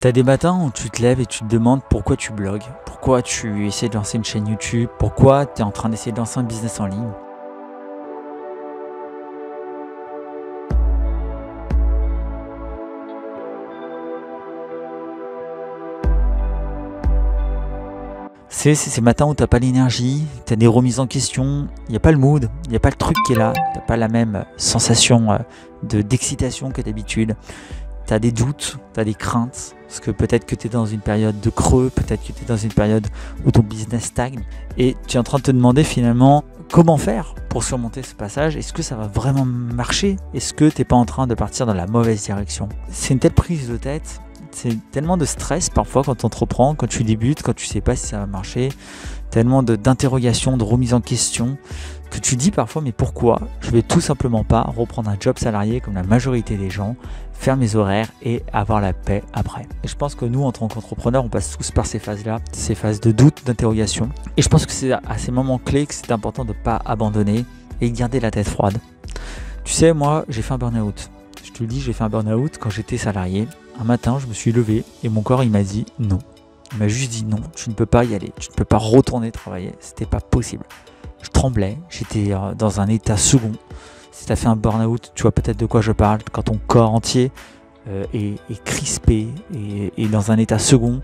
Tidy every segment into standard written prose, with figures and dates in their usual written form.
T'as des matins où tu te lèves et tu te demandes pourquoi tu blogues, pourquoi tu essaies de lancer une chaîne YouTube, pourquoi tu es en train d'essayer de lancer un business en ligne. C'est ces matins où t'as pas l'énergie, t'as des remises en question, il n'y a pas le mood, il n'y a pas le truc qui est là, t'as pas la même sensation d'excitation que d'habitude. T'as des doutes, t'as des craintes, parce que peut-être que tu es dans une période de creux, peut-être que tu es dans une période où ton business stagne, et tu es en train de te demander finalement comment faire pour surmonter ce passage. Est-ce que ça va vraiment marcher? Est-ce que tu n'es pas en train de partir dans la mauvaise direction? C'est une telle prise de tête, c'est tellement de stress parfois quand tu entreprends, quand tu débutes, quand tu sais pas si ça va marcher, tellement d'interrogations, de remise en question, que tu dis parfois mais pourquoi je vais tout simplement pas reprendre un job salarié comme la majorité des gens, faire mes horaires et avoir la paix après. Et je pense que nous en tant qu'entrepreneurs on passe tous par ces phases-là, ces phases de doute, d'interrogation, et je pense que c'est à ces moments clés que c'est important de ne pas abandonner et de garder la tête froide. Tu sais, moi j'ai fait un burn-out, je te le dis, j'ai fait un burn-out quand j'étais salarié. Un matin je me suis levé et mon corps il m'a dit non. Il m'a juste dit non, tu ne peux pas y aller, tu ne peux pas retourner travailler, c'était pas possible. Je tremblais, j'étais dans un état second. Si tu as fait un burn-out, tu vois peut-être de quoi je parle, quand ton corps entier est crispé et dans un état second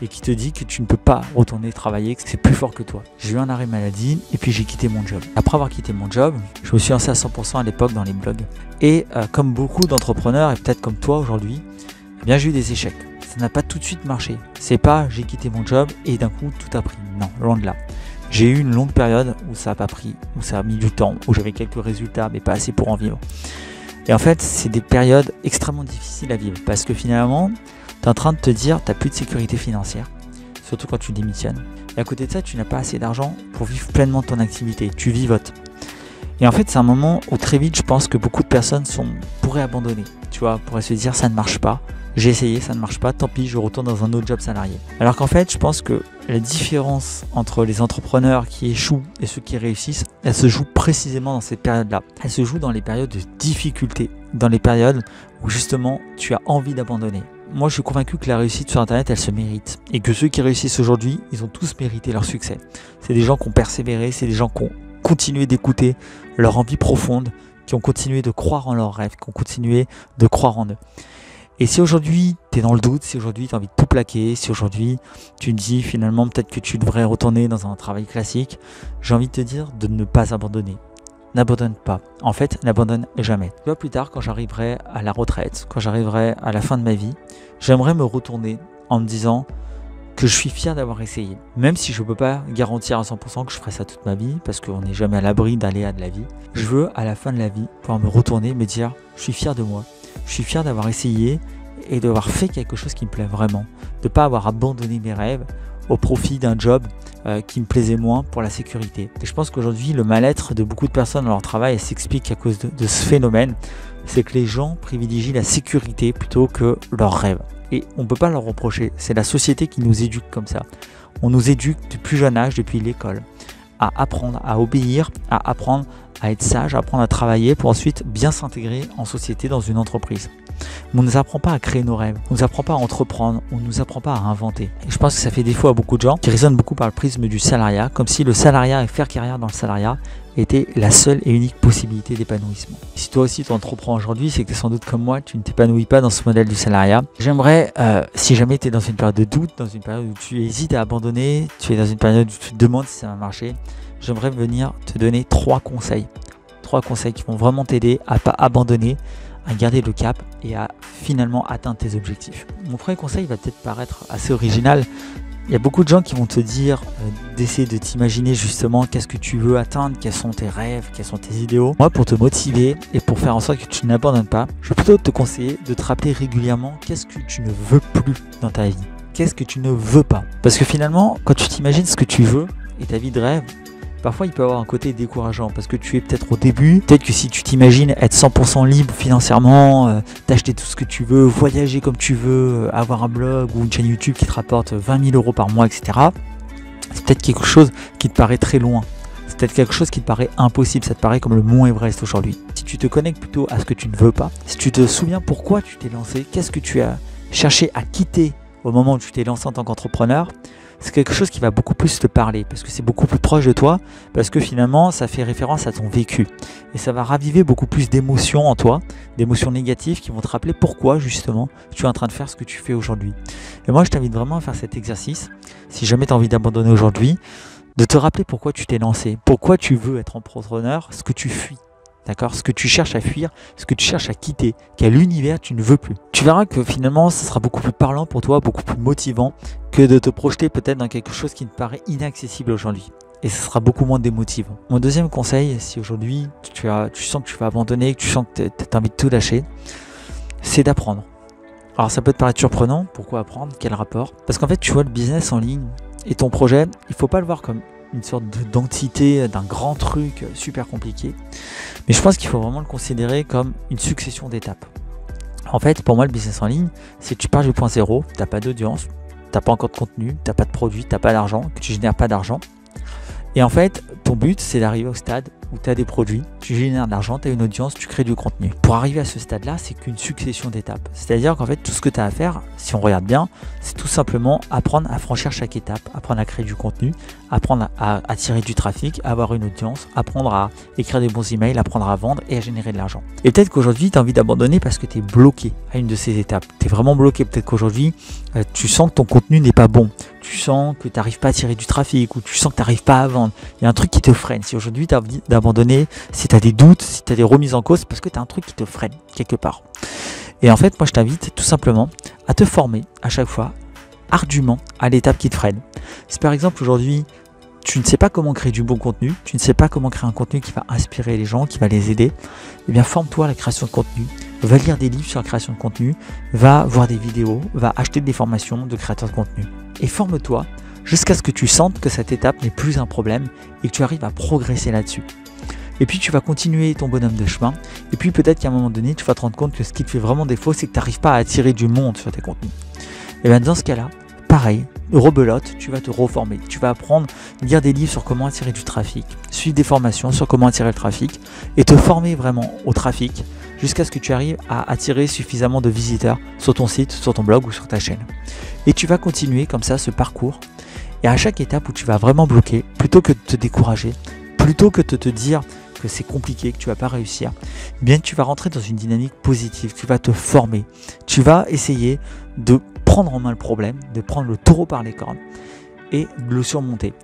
et qui te dit que tu ne peux pas retourner travailler, que c'est plus fort que toi. J'ai eu un arrêt maladie et puis j'ai quitté mon job. Après avoir quitté mon job, je me suis lancé à 100% à l'époque dans les blogs. Et comme beaucoup d'entrepreneurs et peut-être comme toi aujourd'hui, eh bien j'ai eu des échecs. Ça n'a pas tout de suite marché. C'est pas j'ai quitté mon job et d'un coup tout a pris. Non, loin de là. J'ai eu une longue période où ça n'a pas pris, où ça a mis du temps, où j'avais quelques résultats mais pas assez pour en vivre. Et en fait, c'est des périodes extrêmement difficiles à vivre parce que finalement, tu es en train de te dire tu n'as plus de sécurité financière, surtout quand tu démissionnes. Et à côté de ça, tu n'as pas assez d'argent pour vivre pleinement ton activité, tu vivotes. Et en fait, c'est un moment où très vite, je pense que beaucoup de personnes pourraient abandonner, tu vois, pourraient se dire ça ne marche pas. J'ai essayé, ça ne marche pas, tant pis, je retourne dans un autre job salarié. Alors qu'en fait, je pense que la différence entre les entrepreneurs qui échouent et ceux qui réussissent, elle se joue précisément dans ces périodes-là. Elle se joue dans les périodes de difficulté, dans les périodes où justement tu as envie d'abandonner. Moi, je suis convaincu que la réussite sur Internet, elle se mérite. Et que ceux qui réussissent aujourd'hui, ils ont tous mérité leur succès. C'est des gens qui ont persévéré, c'est des gens qui ont continué d'écouter leur envie profonde, qui ont continué de croire en leurs rêves, qui ont continué de croire en eux. Et si aujourd'hui tu es dans le doute, si aujourd'hui tu as envie de tout plaquer, si aujourd'hui tu te dis finalement peut-être que tu devrais retourner dans un travail classique, j'ai envie de te dire de ne pas abandonner. N'abandonne pas. En fait, n'abandonne jamais. Tu vois, plus tard, quand j'arriverai à la retraite, quand j'arriverai à la fin de ma vie, j'aimerais me retourner en me disant que je suis fier d'avoir essayé. Même si je ne peux pas garantir à 100% que je ferai ça toute ma vie, parce qu'on n'est jamais à l'abri d'aléas de la vie, je veux à la fin de la vie pouvoir me retourner, me dire je suis fier de moi. Je suis fier d'avoir essayé et d'avoir fait quelque chose qui me plaît vraiment. De ne pas avoir abandonné mes rêves au profit d'un job qui me plaisait moins pour la sécurité. Et je pense qu'aujourd'hui, le mal-être de beaucoup de personnes dans leur travail s'explique à cause de ce phénomène. C'est que les gens privilégient la sécurité plutôt que leurs rêves. Et on ne peut pas leur reprocher. C'est la société qui nous éduque comme ça. On nous éduque du plus jeune âge, depuis l'école, à apprendre, à obéir, à apprendre à être sage, à apprendre à travailler pour ensuite bien s'intégrer en société dans une entreprise. Mais on ne nous apprend pas à créer nos rêves, on ne nous apprend pas à entreprendre, on ne nous apprend pas à inventer. Et je pense que ça fait défaut à beaucoup de gens qui raisonnent beaucoup par le prisme du salariat, comme si le salariat et faire carrière dans le salariat était la seule et unique possibilité d'épanouissement. Si toi aussi tu entreprends aujourd'hui, c'est que sans doute comme moi, tu ne t'épanouis pas dans ce modèle du salariat. J'aimerais, si jamais tu es dans une période de doute, dans une période où tu hésites à abandonner, tu es dans une période où tu te demandes si ça va marcher, j'aimerais venir te donner 3 conseils. 3 conseils qui vont vraiment t'aider à ne pas abandonner, à garder le cap et à finalement atteindre tes objectifs. Mon premier conseil va peut-être paraître assez original. Il y a beaucoup de gens qui vont te dire d'essayer de t'imaginer justement qu'est-ce que tu veux atteindre, quels sont tes rêves, quels sont tes idéaux. Moi, pour te motiver et pour faire en sorte que tu n'abandonnes pas, je vais plutôt te conseiller de te rappeler régulièrement qu'est-ce que tu ne veux plus dans ta vie. Qu'est-ce que tu ne veux pas. Parce que finalement, quand tu t'imagines ce que tu veux et ta vie de rêve, parfois il peut avoir un côté décourageant parce que tu es peut-être au début, peut-être que si tu t'imagines être 100% libre financièrement, t'acheter tout ce que tu veux, voyager comme tu veux, avoir un blog ou une chaîne YouTube qui te rapporte 20 000 € par mois, etc. C'est peut-être quelque chose qui te paraît très loin. C'est peut-être quelque chose qui te paraît impossible, ça te paraît comme le mont Everest aujourd'hui. Si tu te connectes plutôt à ce que tu ne veux pas, si tu te souviens pourquoi tu t'es lancé, qu'est-ce que tu as cherché à quitter au moment où tu t'es lancé en tant qu'entrepreneur, c'est quelque chose qui va beaucoup plus te parler parce que c'est beaucoup plus proche de toi, parce que finalement ça fait référence à ton vécu et ça va raviver beaucoup plus d'émotions en toi, d'émotions négatives qui vont te rappeler pourquoi justement tu es en train de faire ce que tu fais aujourd'hui. Et moi je t'invite vraiment à faire cet exercice, si jamais tu as envie d'abandonner aujourd'hui, de te rappeler pourquoi tu t'es lancé, pourquoi tu veux être entrepreneur, ce que tu fuis. D'accord, ce que tu cherches à fuir, ce que tu cherches à quitter, quel univers tu ne veux plus. Tu verras que finalement, ce sera beaucoup plus parlant pour toi, beaucoup plus motivant que de te projeter peut-être dans quelque chose qui te paraît inaccessible aujourd'hui. Et ce sera beaucoup moins démotivant. Mon deuxième conseil, si aujourd'hui tu sens que tu vas abandonner, que tu sens que tu as envie de tout lâcher, c'est d'apprendre. Alors ça peut te paraître surprenant, pourquoi apprendre, quel rapport? Parce qu'en fait, tu vois, le business en ligne et ton projet, il ne faut pas le voir comme une sorte d'entité, d'un grand truc super compliqué. Mais je pense qu'il faut vraiment le considérer comme une succession d'étapes. En fait, pour moi, le business en ligne, c'est que tu pars du point zéro, tu n'as pas d'audience, tu n'as pas encore de contenu, tu n'as pas de produit, tu n'as pas d'argent, que tu génères pas d'argent. Et en fait, ton but, c'est d'arriver au stade où tu as des produits, tu génères de l'argent, tu as une audience, tu crées du contenu. Pour arriver à ce stade-là, c'est qu'une succession d'étapes. C'est-à-dire qu'en fait, tout ce que tu as à faire, si on regarde bien, c'est tout simplement apprendre à franchir chaque étape, apprendre à créer du contenu, apprendre à attirer du trafic, à avoir une audience, apprendre à écrire des bons emails, apprendre à vendre et à générer de l'argent. Et peut-être qu'aujourd'hui, tu as envie d'abandonner parce que tu es bloqué à une de ces étapes. Tu es vraiment bloqué. Peut-être qu'aujourd'hui, tu sens que ton contenu n'est pas bon. Tu sens que tu n'arrives pas à tirer du trafic ou tu sens que tu n'arrives pas à vendre. Il y a un truc qui te freine. Si aujourd'hui tu as envie d'abandonner, si tu as des doutes, si tu as des remises en cause, c'est parce que tu as un truc qui te freine quelque part. Et en fait, moi je t'invite tout simplement à te former à chaque fois ardument à l'étape qui te freine. Si par exemple aujourd'hui tu ne sais pas comment créer du bon contenu, tu ne sais pas comment créer un contenu qui va inspirer les gens, qui va les aider, eh bien forme-toi à la création de contenu. Va lire des livres sur la création de contenu, va voir des vidéos, va acheter des formations de créateurs de contenu. Et forme-toi jusqu'à ce que tu sentes que cette étape n'est plus un problème et que tu arrives à progresser là-dessus. Et puis tu vas continuer ton bonhomme de chemin. Et puis peut-être qu'à un moment donné, tu vas te rendre compte que ce qui te fait vraiment défaut, c'est que tu n'arrives pas à attirer du monde sur tes contenus. Et bien dans ce cas-là, pareil, rebelote, tu vas te reformer. Tu vas apprendre, lire des livres sur comment attirer du trafic, suivre des formations sur comment attirer le trafic et te former vraiment au trafic jusqu'à ce que tu arrives à attirer suffisamment de visiteurs sur ton site, sur ton blog ou sur ta chaîne. Et tu vas continuer comme ça ce parcours. Et à chaque étape où tu vas vraiment bloquer, plutôt que de te décourager, plutôt que de te dire que c'est compliqué, que tu ne vas pas réussir, eh bien tu vas rentrer dans une dynamique positive, tu vas te former, tu vas essayer de prendre en main le problème, de prendre le taureau par les cornes et de le surmonter.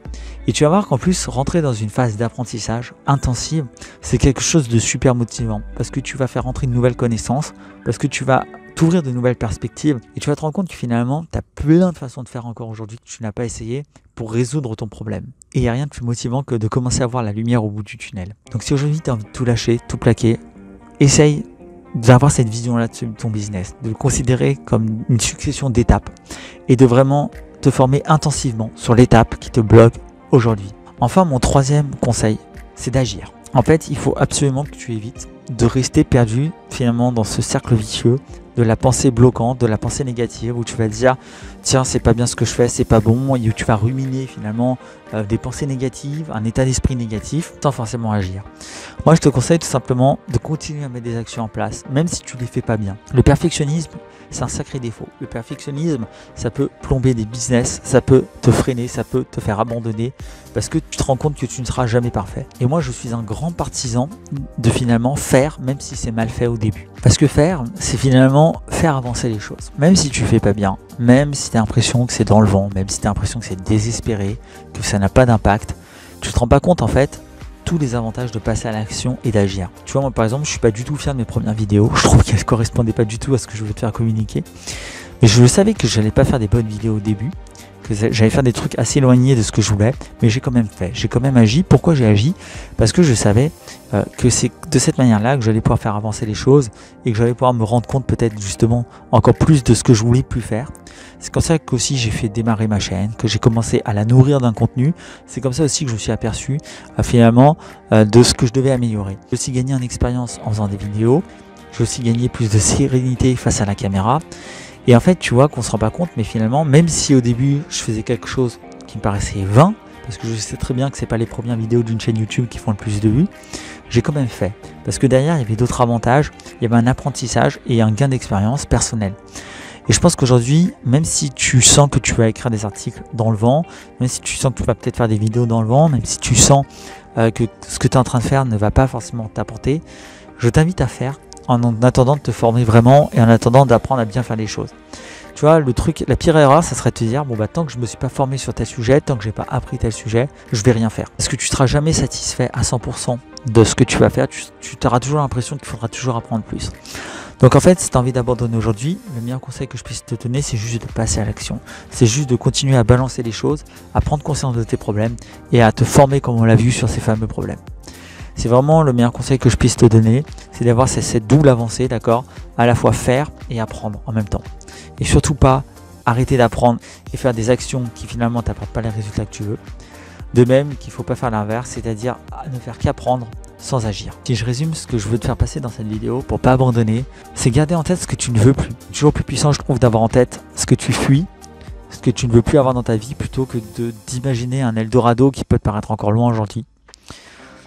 Et tu vas voir qu'en plus, rentrer dans une phase d'apprentissage intensive, c'est quelque chose de super motivant parce que tu vas faire rentrer de nouvelles connaissances, parce que tu vas t'ouvrir de nouvelles perspectives et tu vas te rendre compte que finalement, tu as plein de façons de faire encore aujourd'hui que tu n'as pas essayé pour résoudre ton problème. Et il n'y a rien de plus motivant que de commencer à voir la lumière au bout du tunnel. Donc si aujourd'hui tu as envie de tout lâcher, tout plaquer, essaye d'avoir cette vision-là de ton business, de le considérer comme une succession d'étapes et de vraiment te former intensivement sur l'étape qui te bloque aujourd'hui. Enfin, mon troisième conseil, c'est d'agir. En fait, il faut absolument que tu évites de rester perdu finalement dans ce cercle vicieux de la pensée bloquante, de la pensée négative où tu vas te dire tiens c'est pas bien ce que je fais, c'est pas bon, et où tu vas ruminer finalement des pensées négatives, un état d'esprit négatif sans forcément agir. Moi je te conseille tout simplement de continuer à mettre des actions en place même si tu les fais pas bien. Le perfectionnisme c'est un sacré défaut. Le perfectionnisme ça peut plomber des business, ça peut te freiner, ça peut te faire abandonner parce que tu te rends compte que tu ne seras jamais parfait. Et moi je suis un grand partisan de finalement faire même si c'est mal fait au début. Parce que faire c'est finalement faire avancer les choses. Même si tu fais pas bien, même si tu as l'impression que c'est dans le vent, même si tu as l'impression que c'est désespéré, que ça n'a pas d'impact, tu te rends pas compte en fait tous les avantages de passer à l'action et d'agir. Tu vois, moi par exemple, je suis pas du tout fier de mes premières vidéos. Je trouve qu'elles correspondaient pas du tout à ce que je veux te faire communiquer. Mais je savais que j'allais pas faire des bonnes vidéos au début, que j'allais faire des trucs assez éloignés de ce que je voulais, mais j'ai quand même fait, j'ai quand même agi. Pourquoi j'ai agi? Parce que je savais que c'est de cette manière-là que j'allais pouvoir faire avancer les choses et que j'allais pouvoir me rendre compte peut-être justement encore plus de ce que je voulais plus faire. C'est comme ça qu'aussi j'ai fait démarrer ma chaîne, que j'ai commencé à la nourrir d'un contenu. C'est comme ça aussi que je me suis aperçu finalement de ce que je devais améliorer. J'ai aussi gagné en expérience en faisant des vidéos, j'ai aussi gagné plus de sérénité face à la caméra. Et en fait, tu vois qu'on se rend pas compte, mais finalement, même si au début, je faisais quelque chose qui me paraissait vain, parce que je sais très bien que c'est pas les premières vidéos d'une chaîne YouTube qui font le plus de vues, j'ai quand même fait. Parce que derrière, il y avait d'autres avantages, il y avait un apprentissage et un gain d'expérience personnelle. Et je pense qu'aujourd'hui, même si tu sens que tu vas écrire des articles dans le vent, même si tu sens que tu vas peut-être faire des vidéos dans le vent, même si tu sens que ce que tu es en train de faire ne va pas forcément t'apporter, je t'invite à faire en attendant de te former vraiment et en attendant d'apprendre à bien faire les choses. Tu vois, le truc, la pire erreur, ça serait de te dire, bon bah tant que je me suis pas formé sur tel sujet, tant que j'ai pas appris tel sujet, je vais rien faire. Parce que tu seras jamais satisfait à 100% de ce que tu vas faire, tu auras toujours l'impression qu'il faudra toujours apprendre plus. Donc en fait, si tu as envie d'abandonner aujourd'hui, le meilleur conseil que je puisse te donner, c'est juste de passer à l'action. C'est juste de continuer à balancer les choses, à prendre conscience de tes problèmes et à te former comme on l'a vu sur ces fameux problèmes. C'est vraiment le meilleur conseil que je puisse te donner, c'est d'avoir cette double avancée, d'accord, à la fois faire et apprendre en même temps. Et surtout pas arrêter d'apprendre et faire des actions qui finalement t'apportent pas les résultats que tu veux. De même qu'il ne faut pas faire l'inverse, c'est-à-dire ne faire qu'apprendre sans agir. Si je résume ce que je veux te faire passer dans cette vidéo pour pas abandonner, c'est garder en tête ce que tu ne veux plus. Toujours plus puissant, je trouve, d'avoir en tête ce que tu fuis, ce que tu ne veux plus avoir dans ta vie, plutôt que d'imaginer un Eldorado qui peut te paraître encore loin aujourd'hui.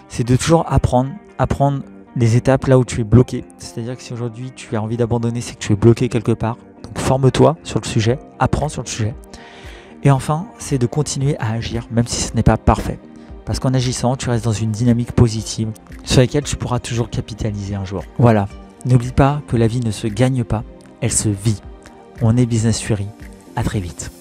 C'est de toujours apprendre les étapes là où tu es bloqué. C'est-à-dire que si aujourd'hui tu as envie d'abandonner, c'est que tu es bloqué quelque part. Donc forme-toi sur le sujet, apprends sur le sujet. Et enfin, c'est de continuer à agir, même si ce n'est pas parfait. Parce qu'en agissant, tu restes dans une dynamique positive sur laquelle tu pourras toujours capitaliser un jour. Voilà, n'oublie pas que la vie ne se gagne pas, elle se vit. On est Business Fury, à très vite.